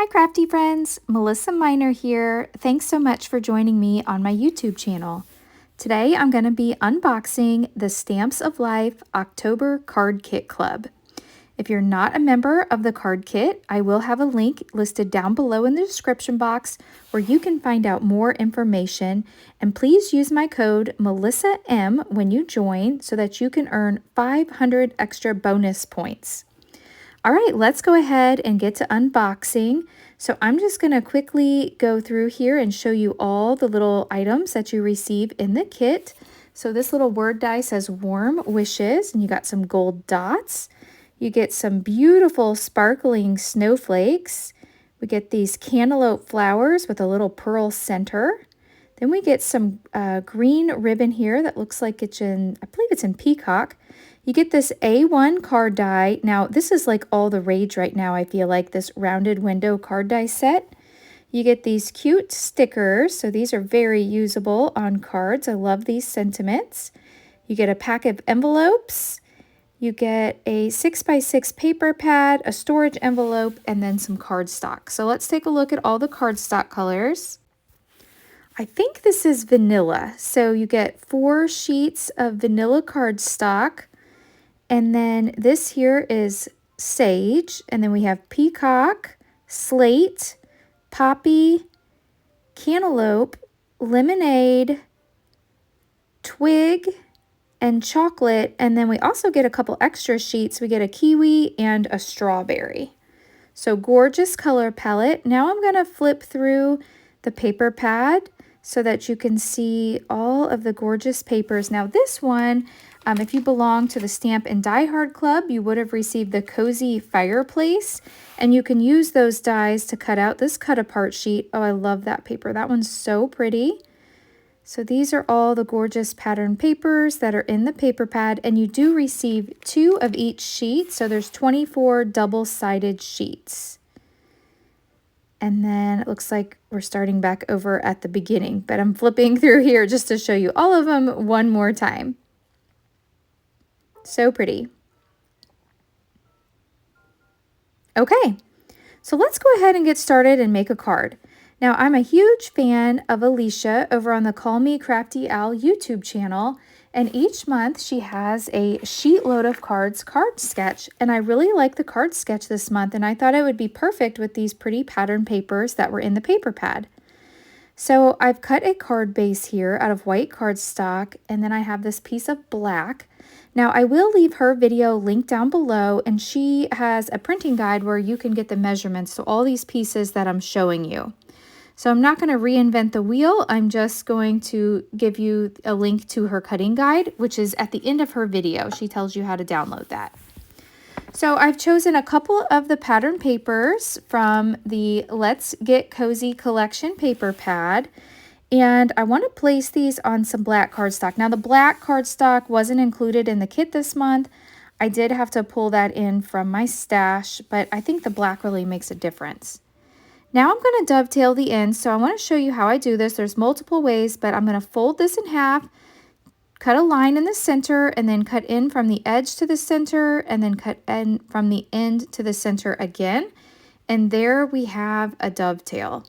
Hi crafty friends, Melissa Minor here. Thanks so much for joining me on my YouTube channel. Today I'm going to be unboxing the Stamps of Life October Card Kit Club. If you're not a member of the card kit, I will have a link listed down below in the description box where you can find out more information, and please use my code MelissaM when you join so that you can earn 500 extra bonus points. All right, let's go ahead and get to unboxing. So I'm just going to quickly go through here and show you all the little items that you receive in the kit. So this little word die says Warm Wishes, and you got some gold dots. You get some beautiful sparkling snowflakes. We get these cantaloupe flowers with a little pearl center. Then we get some green ribbon here that looks like it's in, I believe it's in peacock. You get this A1 card die. Now, this is like all the rage right now, I feel like, this rounded window card die set. You get these cute stickers. So these are very usable on cards. I love these sentiments. You get a pack of envelopes. You get a 6x6 paper pad, a storage envelope, and then some cardstock. So let's take a look at all the cardstock colors. I think this is vanilla. So you get 4 sheets of vanilla cardstock. And then this here is sage, and then we have peacock, slate, poppy, cantaloupe, lemonade, twig, and chocolate. And then we also get a couple extra sheets. We get a kiwi and a strawberry. So gorgeous color palette. Now I'm going to flip through the paper pad so that you can see all of the gorgeous papers. Now this one, if you belong to the Stamp and Die Hard Club, you would have received the Cozy Fireplace, and you can use those dies to cut out this cut apart sheet. Oh, I love that paper. That one's so pretty. So these are all the gorgeous pattern papers that are in the paper pad, and you do receive 2 of each sheet. So there's 24 double-sided sheets. And then it looks like we're starting back over at the beginning, but I'm flipping through here just to show you all of them one more time. So pretty. Okay, so let's go ahead and get started and make a card. Now, I'm a huge fan of Alicia over on the Call Me Crafty Al YouTube channel, and each month she has a sheet load of cards card sketch, and I really like the card sketch this month, and I thought it would be perfect with these pretty pattern papers that were in the paper pad. So I've cut a card base here out of white cardstock, and then I have this piece of black. Now, I will leave her video linked down below, and she has a printing guide where you can get the measurements to all these pieces that I'm showing you. So I'm not going to reinvent the wheel. I'm just going to give you a link to her cutting guide, which is at the end of her video. She tells you how to download that. So I've chosen a couple of the pattern papers from the Let's Get Cozy collection paper pad. And I want to place these on some black cardstock. Now, the black cardstock wasn't included in the kit this month. I did have to pull that in from my stash, but I think the black really makes a difference. Now I'm going to dovetail the ends, so I want to show you how I do this. There's multiple ways, but I'm going to fold this in half, cut a line in the center, and then cut in from the edge to the center, and then cut in from the end to the center again. And there we have a dovetail.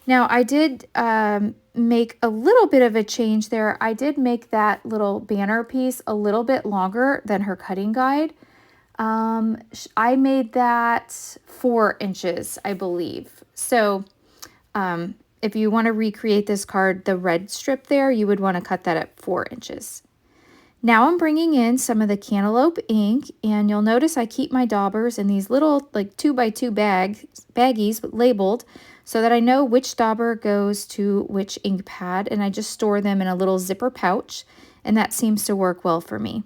Now, I did make a little bit of a change there. I did make that little banner piece a little bit longer than her cutting guide. I made that 4 inches, I believe. So if you want to recreate this card, the red strip there, you would want to cut that at 4 inches. Now I'm bringing in some of the cantaloupe ink, and you'll notice I keep my daubers in these little like 2x2 baggies labeled so that I know which dauber goes to which ink pad, and I just store them in a little zipper pouch, and that seems to work well for me.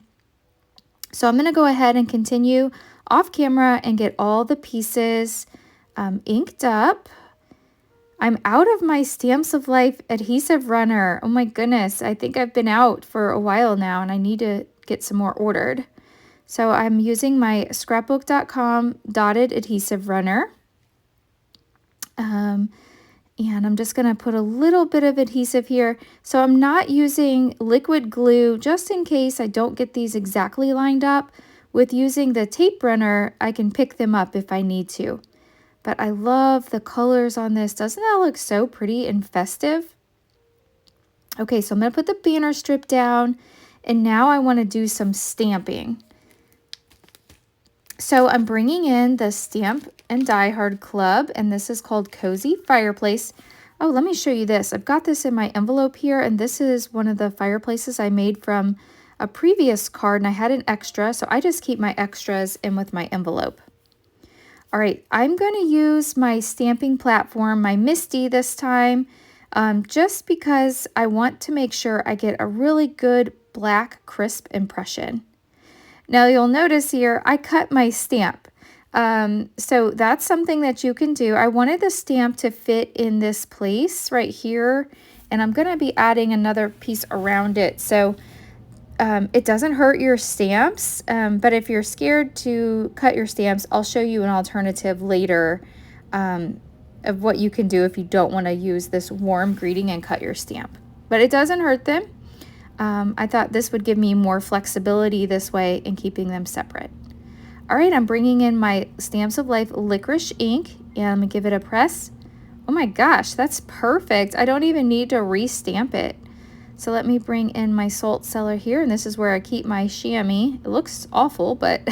So I'm going to go ahead and continue off camera and get all the pieces inked up. I'm out of my Stamps of Life adhesive runner. Oh my goodness, I think I've been out for a while now and I need to get some more ordered. So I'm using my scrapbook.com dotted adhesive runner. And I'm just going to put a little bit of adhesive here. So I'm not using liquid glue just in case I don't get these exactly lined up. With using the tape runner, I can pick them up if I need to. But I love the colors on this. Doesn't that look so pretty and festive? Okay, so I'm going to put the banner strip down, and now I want to do some stamping. So I'm bringing in the Stamp and Die Hard Club, and this is called Cozy Fireplace. Oh, let me show you this. I've got this in my envelope here, and this is one of the fireplaces I made from a previous card, and I had an extra, so I just keep my extras in with my envelope. All right, I'm going to use my stamping platform, my Misty this time, just because I want to make sure I get a really good black crisp impression. Now you'll notice here, I cut my stamp. So that's something that you can do. I wanted the stamp to fit in this place right here, and I'm going to be adding another piece around it. So it doesn't hurt your stamps, but if you're scared to cut your stamps, I'll show you an alternative later of what you can do if you don't want to use this warm greeting and cut your stamp. But it doesn't hurt them. I thought this would give me more flexibility this way in keeping them separate. All right, I'm bringing in my Stamps of Life licorice ink, and I'm going to give it a press. Oh my gosh, that's perfect. I don't even need to restamp it. So let me bring in my salt cellar here, and this is where I keep my chamois. It looks awful, but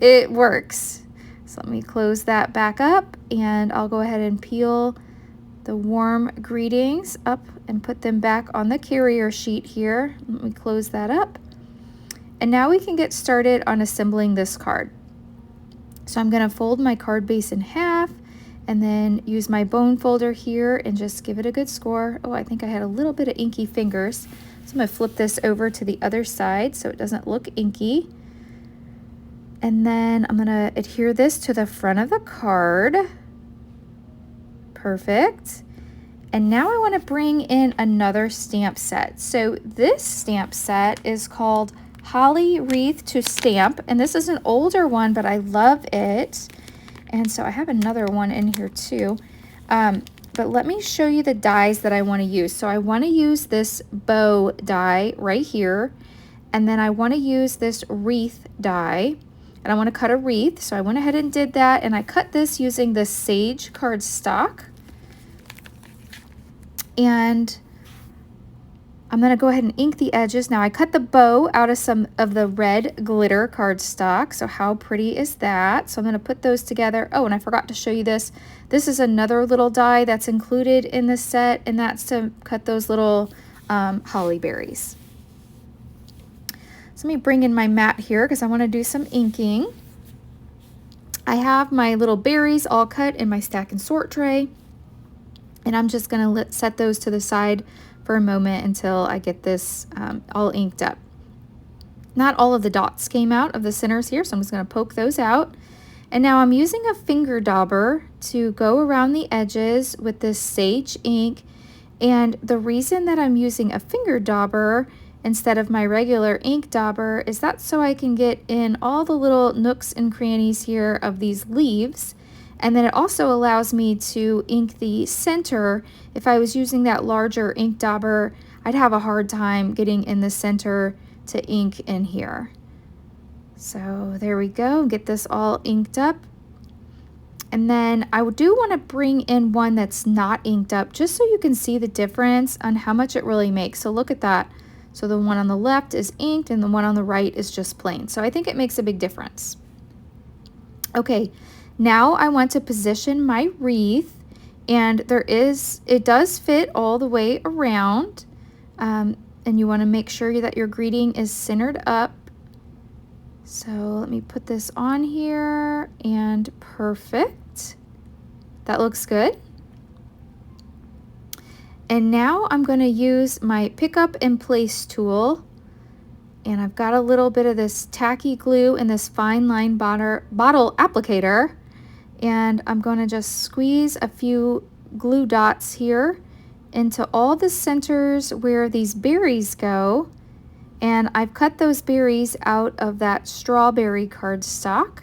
it works. So let me close that back up, and I'll go ahead and peel the warm greetings up and put them back on the carrier sheet here. Let me close that up. And now we can get started on assembling this card. So I'm going to fold my card base in half, and then use my bone folder here and just give it a good score. Oh, I think I had a little bit of inky fingers. So I'm going to flip this over to the other side so it doesn't look inky. And then I'm going to adhere this to the front of the card. Perfect. And now I want to bring in another stamp set. So this stamp set is called Holly Wreath to Stamp, and this is an older one, but I love it. And so I have another one in here too. But let me show you the dies that I want to use. So I want to use this bow die right here. And then I want to use this wreath die. And I want to cut a wreath. So I went ahead and did that. And I cut this using the Sage cardstock. And I'm going to go ahead and ink the edges. Now I cut the bow out of some of the red glitter cardstock. So how pretty is that? So I'm going to put those together. Oh, and I forgot to show you this. This is another little die that's included in this set, and that's to cut those little holly berries. So let me bring in my mat here because I want to do some inking. I have my little berries all cut in my stack and sort tray, and I'm just going to set those to the side for a moment until I get this all inked up. Not all of the dots came out of the centers here, so I'm just going to poke those out. And now I'm using a finger dauber to go around the edges with this Sage ink. And the reason that I'm using a finger dauber instead of my regular ink dauber is that so I can get in all the little nooks and crannies here of these leaves. And then it also allows me to ink the center. If I was using that larger ink dauber, I'd have a hard time getting in the center to ink in here. So there we go, get this all inked up. And then I do want to bring in one that's not inked up just so you can see the difference on how much it really makes. So look at that. So the one on the left is inked and the one on the right is just plain. So I think it makes a big difference. Okay. Now I want to position my wreath, and it does fit all the way around, and you want to make sure that your greeting is centered up. So let me put this on here, and perfect. That looks good. And now I'm going to use my pick up and place tool, and I've got a little bit of this tacky glue and this fine line bottle applicator. And I'm going to just squeeze a few glue dots here into all the centers where these berries go. And I've cut those berries out of that strawberry cardstock.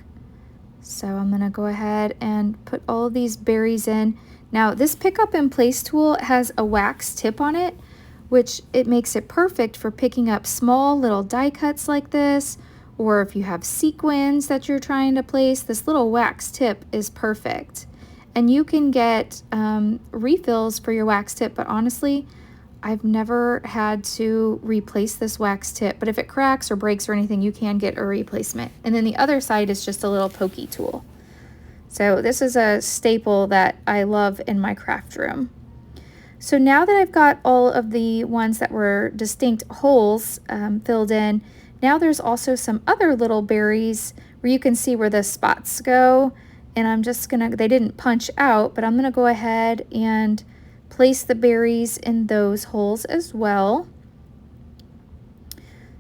So I'm going to go ahead and put all of these berries in. Now this pick up and place tool has a wax tip on it, which it makes it perfect for picking up small little die cuts like this. Or if you have sequins that you're trying to place, this little wax tip is perfect. And you can get refills for your wax tip, but honestly, I've never had to replace this wax tip, but if it cracks or breaks or anything, you can get a replacement. And then the other side is just a little pokey tool. So this is a staple that I love in my craft room. So now that I've got all of the ones that were distinct holes filled in, now there's also some other little berries where you can see where the spots go. And I'm just gonna, they didn't punch out, but I'm gonna go ahead and place the berries in those holes as well.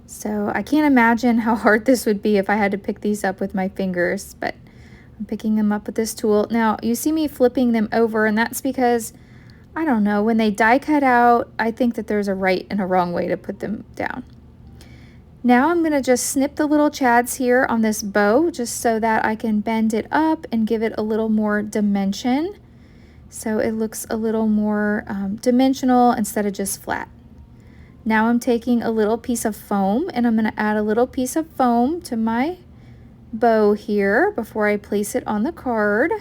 So I can't imagine how hard this would be if I had to pick these up with my fingers, but I'm picking them up with this tool. Now you see me flipping them over, and that's because, I don't know, when they die cut out, I think that there's a right and a wrong way to put them down. Now I'm gonna just snip the little chads here on this bow just so that I can bend it up and give it a little more dimension. So it looks a little more dimensional instead of just flat. Now I'm taking a little piece of foam and I'm going to add a little piece of foam to my bow here before I place it on the card.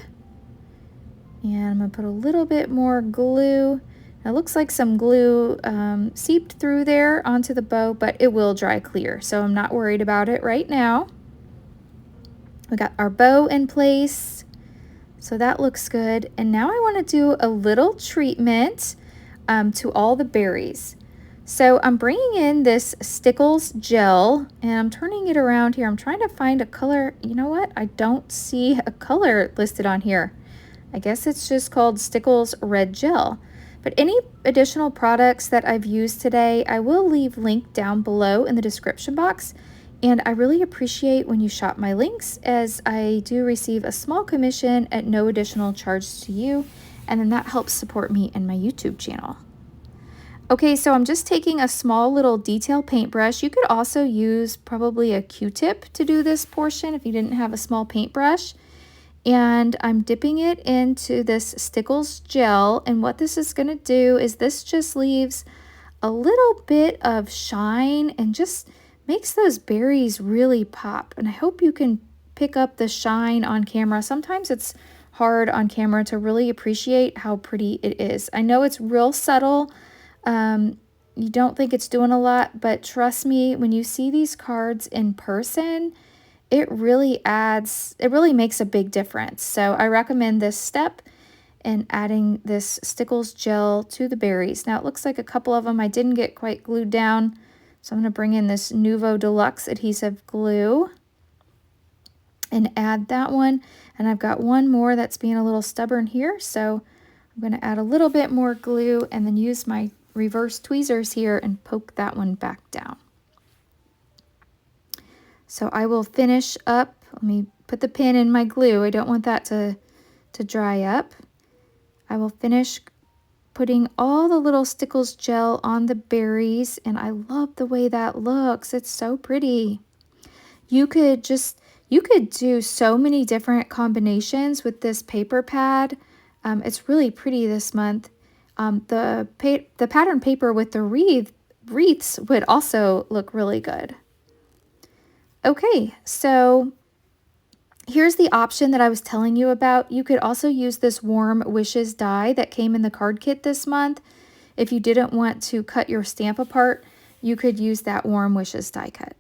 And I'm going to put a little bit more glue. Now, it looks like some glue seeped through there onto the bow, but it will dry clear, so I'm not worried about it right now. We got our bow in place. So that looks good. And now I want to do a little treatment to all the berries. So I'm bringing in this Stickles gel and I'm turning it around here. I'm trying to find a color. You know what? I don't see a color listed on here. I guess it's just called Stickles Red Gel. But any additional products that I've used today, I will leave linked down below in the description box. And I really appreciate when you shop my links, as I do receive a small commission at no additional charge to you, and then that helps support me and my YouTube channel. Okay, so I'm just taking a small little detail paintbrush. You could also use probably a Q-tip to do this portion if you didn't have a small paintbrush. And I'm dipping it into this Stickles gel, and what this is going to do is this just leaves a little bit of shine and just makes those berries really pop. And I hope you can pick up the shine on camera. Sometimes it's hard on camera to really appreciate how pretty it is. I know it's real subtle. You don't think it's doing a lot, but trust me, when you see these cards in person, it really makes a big difference. So I recommend this step and adding this Stickles gel to the berries. Now it looks like a couple of them I didn't get quite glued down. So I'm going to bring in this Nuvo Deluxe adhesive glue and add that one. And I've got one more that's being a little stubborn here. So I'm going to add a little bit more glue and then use my reverse tweezers here and poke that one back down. So I will finish up. Let me put the pin in my glue. I don't want that to dry up. I will finish putting all the little Stickles gel on the berries, and I love the way that looks. It's so pretty. You could do so many different combinations with this paper pad. It's really pretty this month. The pattern paper with the wreaths would also look really good. Okay, so here's the option that I was telling you about. You could also use this Warm Wishes die that came in the card kit this month. If you didn't want to cut your stamp apart, you could use that Warm Wishes die cut.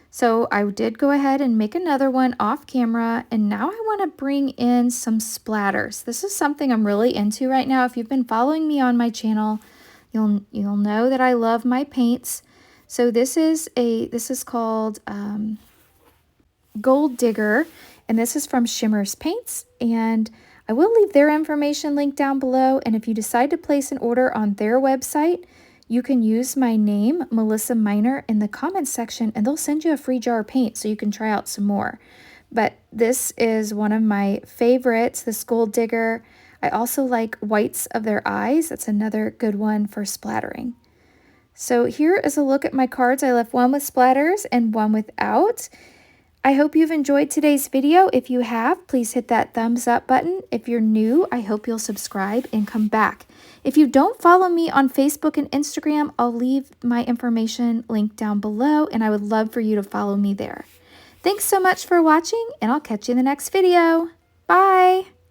So I did go ahead and make another one off camera, and now I want to bring in some splatters. This is something I'm really into right now. If you've been following me on my channel, you'll know that I love my paints. So this is called Gold Digger, and this is from Shimmerz Paints, and I will leave their information linked down below. And if you decide to place an order on their website, you can use my name, Melissa Minor, in the comments section, and they'll send you a free jar of paint so you can try out some more. But this is one of my favorites, this Gold Digger. I also like whites of their eyes. That's another good one for splattering. So here is a look at my cards. I left one with splatters and one without. I hope you've enjoyed today's video. If you have, please hit that thumbs up button. If you're new, I hope you'll subscribe and come back. If you don't follow me on Facebook and Instagram, I'll leave my information linked down below, and I would love for you to follow me there. Thanks so much for watching, and I'll catch you in the next video. Bye!